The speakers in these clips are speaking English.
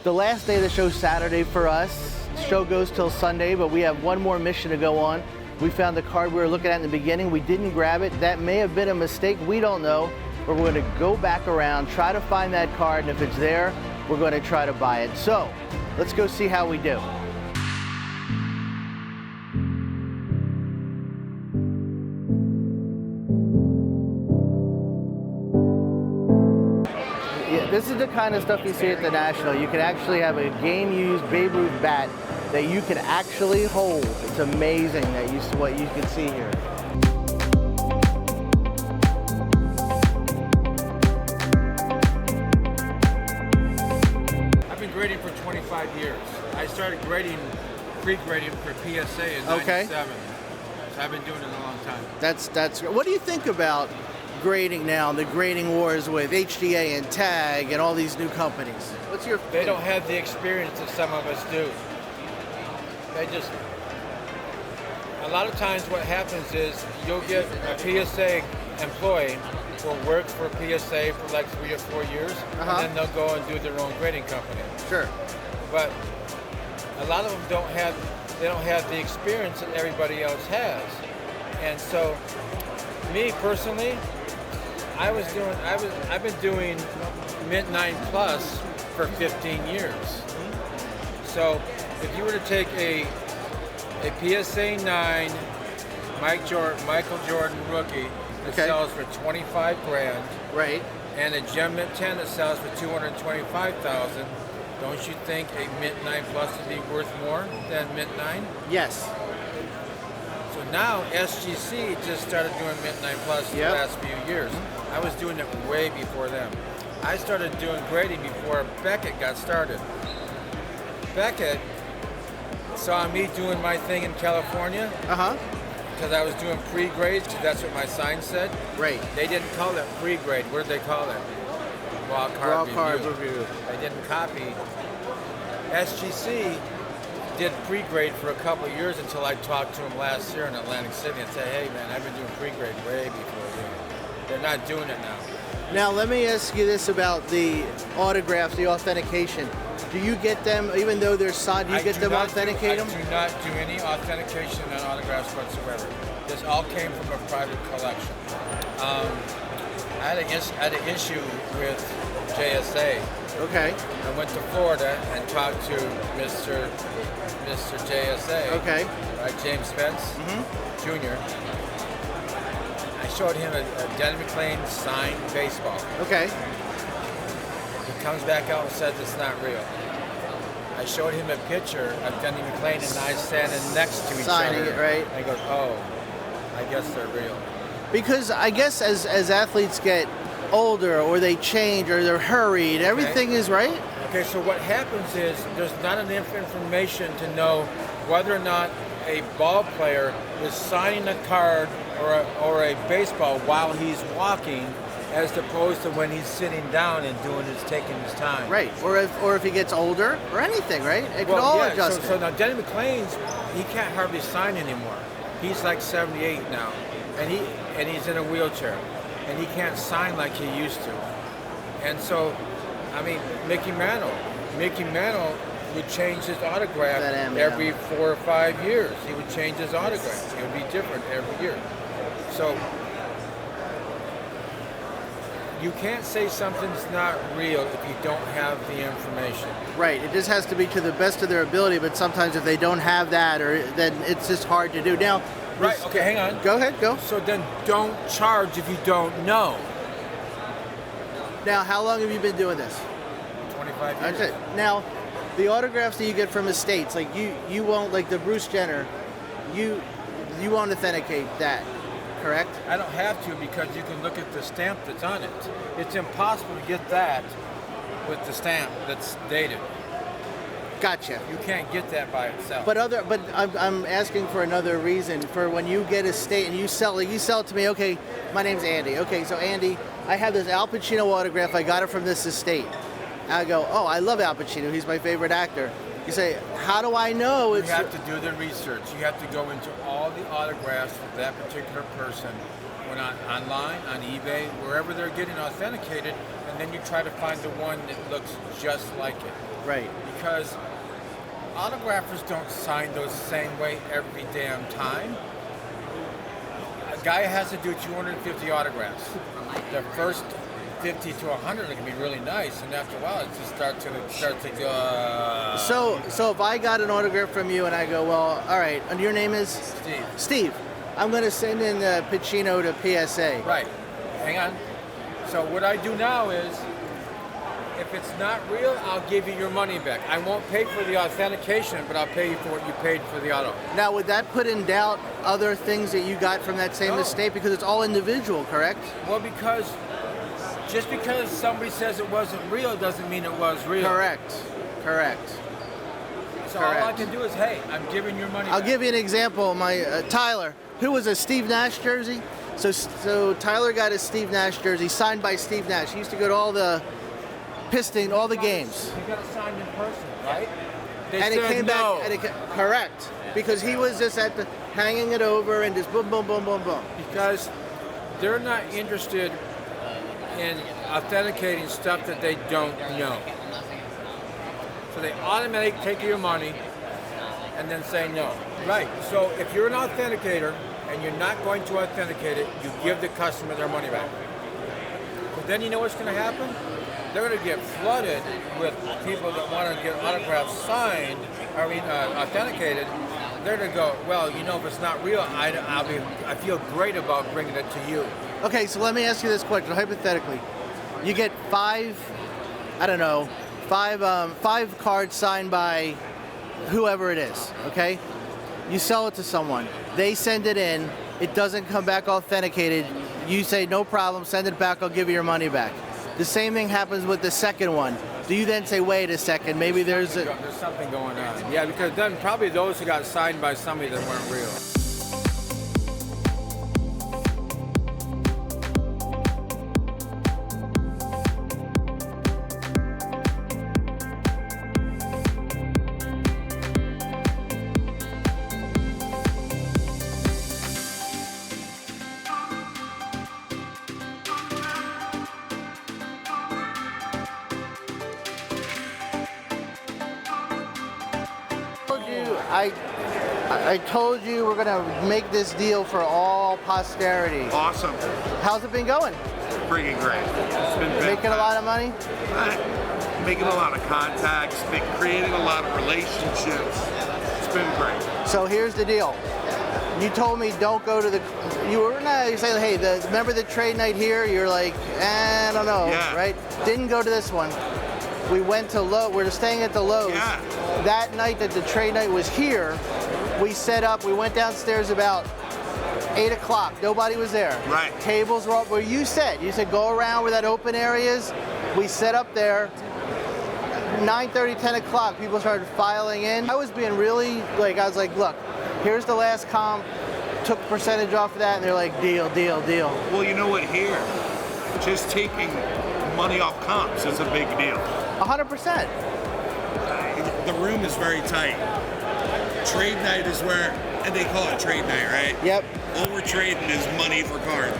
The last day of the show, Saturday for us. The show goes till Sunday, but we have one more mission to go on. We found the card we were looking at in the beginning. We didn't grab it. That may have been a mistake. We don't know. But we're going to go back around, try to find that card, and if it's there, we're going to try to buy it. So let's go see how we do. This is the kind of stuff you see at the National. You can actually have a game-used Babe Ruth bat that you can actually hold. It's amazing that what you can see here. I've been grading for 25 years. I started pre-grading for PSA in '97. So I've been doing it a long time. That's. What do you think about grading now, the grading wars with HDA and TAG and all these new companies? What's your They don't have the experience that some of us do. A lot of times what happens is you'll get a PSA employee will work for PSA for like 3 or 4 years, and then they'll go and do their own grading company. Sure. But a lot of them don't have the experience that everybody else has. And so me personally, I've been doing Mint 9 Plus for 15 years. So if you were to take a PSA 9 Michael Jordan rookie that sells for 25 grand, right, and a Gem Mint 10 that sells for 225,000, don't you think a Mint 9 Plus would be worth more than Mint 9? Yes. So now SGC just started doing Mint 9 Plus the last few years. I was doing it way before them. I started doing grading before Beckett got started. Beckett saw me doing my thing in California because I was doing pre-grades, because that's what my sign said. Right. They didn't call it pre-grade. What did they call it? Raw card review. They didn't copy. SGC did pre-grade for a couple of years until I talked to them last year in Atlantic City and said, hey man, I've been doing pre-grade way before you. They're not doing it now. Now let me ask you this about the autographs, the authentication. Do you get them, even though they're signed, do you get them authenticate them? I do not do any authentication on autographs whatsoever. This all came from a private collection. I had an issue with JSA. Okay. I went to Florida and talked to Mr. JSA. Okay. James Spence Jr. I showed him a Denny McLain signed baseball. Okay. He comes back out and says it's not real. I showed him a picture of Denny McLain and I standing next to each other. Signing it, right? And he goes, oh, I guess they're real. Because I guess as athletes get older or they change or they're hurried, everything is right? Okay, so what happens is there's not enough information to know whether or not a ball player is signing a card or a baseball while he's walking, as opposed to when he's sitting down and taking his time. Right, or if he gets older or anything, right? It could all adjust. So now Denny McLain's, he can't hardly sign anymore. He's like 78 now, and he's in a wheelchair, and he can't sign like he used to. And so, I mean, Mickey Mantle would change his autograph every 4 or 5 years. He would change his autograph. It would be different every year. So you can't say something's not real if you don't have the information. Right. It just has to be to the best of their ability, but sometimes if they don't have that, then it's just hard to do. Now, right. Okay, hang on. Go ahead. Go. So then don't charge if you don't know. Now, how long have you been doing this? 25 years. Okay. Now, the autographs that you get from estates, like you won't, like the Bruce Jenner, you won't authenticate that, correct? I don't have to, because you can look at the stamp that's on it. It's impossible to get that with the stamp that's dated. Gotcha. You can't get that by itself. But I'm asking for another reason. For when you get estate and you sell it to me. Okay, my name's Andy. Okay, so Andy, I have this Al Pacino autograph. I got it from this estate. I go, oh, I love Al Pacino. He's my favorite actor. You say, how do I know it's... You have to do the research. You have to go into all the autographs for that particular person when online, on eBay, wherever they're getting authenticated, and then you try to find the one that looks just like it. Right. Because autographers don't sign those same way every damn time. A guy has to do 250 autographs. The first 50 to 100 can be really nice, and after a while it just starts to go. So if I got an autograph from you and I go, well, all right, and your name is Steve. I'm going to send in Pacino to PSA. Right. Hang on. So what I do now is, if it's not real, I'll give you your money back. I won't pay for the authentication, but I'll pay you for what you paid for the auto. Now, would that put in doubt other things that you got from that same estate? Because it's all individual, correct? Well, because just because somebody says it wasn't real doesn't mean it was real. Correct. So all I can do is, hey, I'm giving your money back. I'll give you an example. My Tyler, who was a Steve Nash jersey. So Tyler got a Steve Nash jersey signed by Steve Nash. He used to go to all the all the games. You got it signed in person, right? They and said it came no. back. Correct. Because he was just hanging it over and just boom, boom, boom, boom, boom. Because they're not interested in authenticating stuff that they don't know. So they automatically take your money and then say no. Right. So if you're an authenticator and you're not going to authenticate it, you give the customer their money back. But then you know what's going to happen? They're going to get flooded with people that want to get autographs signed, authenticated. They're going to go, well, you know, if it's not real, I feel great about bringing it to you. Okay, so let me ask you this question, hypothetically. You get five cards signed by whoever it is, okay? You sell it to someone. They send it in. It doesn't come back authenticated. You say, no problem, send it back, I'll give you your money back. The same thing happens with the second one. Do you then say, wait a second, maybe there's something going on? Yeah, because then probably those who got signed by somebody that weren't real. I told you we're gonna make this deal for all posterity. Awesome. How's it been going? Freaking great. It's been Making a lot of money? Making a lot of contacts, creating a lot of relationships. It's been great. So here's the deal. You told me don't go to you say, hey, remember the trade night here? You're like, I don't know, right? Didn't go to this one. We went to we're staying at the Lowe's. Yeah. That night that the trade night was here, we set up, we went downstairs about 8 o'clock. Nobody was there. Right. Tables were up where you said go around where that open area is. We set up there. 9:30, 10 o'clock, people started filing in. I was being really, I was like, look, here's the last comp, took percentage off of that, and they're like, deal. Well, you know what, here, just taking money off comps is a big deal. 100%. The room is very tight. Trade night is where, and they call it trade night, right? Yep. All we're trading is money for cards.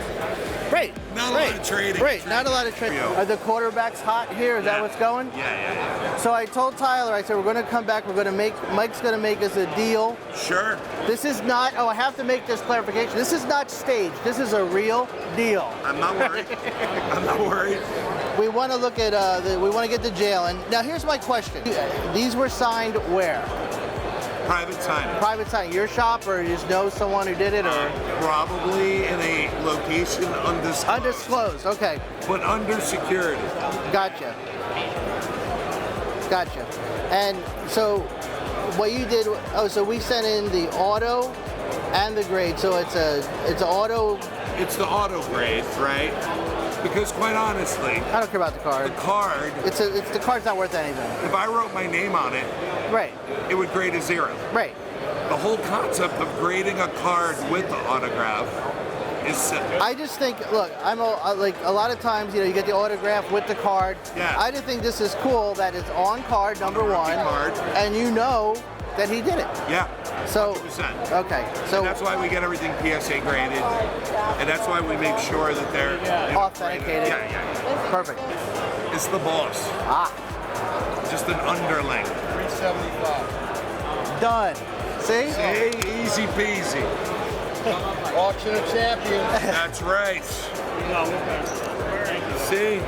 Right. Not a lot of trading. Right, not a lot of trading. Are the quarterbacks hot here? Is that what's going? Yeah. So I told Tyler, I said, we're going to come back, Mike's going to make us a deal. Sure. This is not, I have to make this clarification. This is not staged. This is a real deal. I'm not worried. I'm not worried. We want to look at, we want to get the jail. And now here's my question. These were signed where? Private signing. Private signing. Your shop, or you just know someone who did it, or? Probably in a location undisclosed. Undisclosed, okay. But under security. Gotcha. And so what you did, so we sent in the auto and the grade. So it's an auto. It's the auto grade, right? Because quite honestly, I don't care about the card. The card. The card's not worth anything. If I wrote my name on it, right, it would grade a 0. Right. The whole concept of grading a card with the autograph is simple. I just think, look, I'm like a lot of times, you get the autograph with the card. Yeah. I just think this is cool that it's on card number one, card. and that he did it. Yeah. So 100%. okay, so And that's why we get everything PSA graded, and that's why we make sure that they're authenticated. Yeah. Perfect. It's the boss. Ah, Just an underling. 375. done. See? Hey, easy peasy. Auction of champions. That's right. See?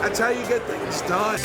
That's how you get things done.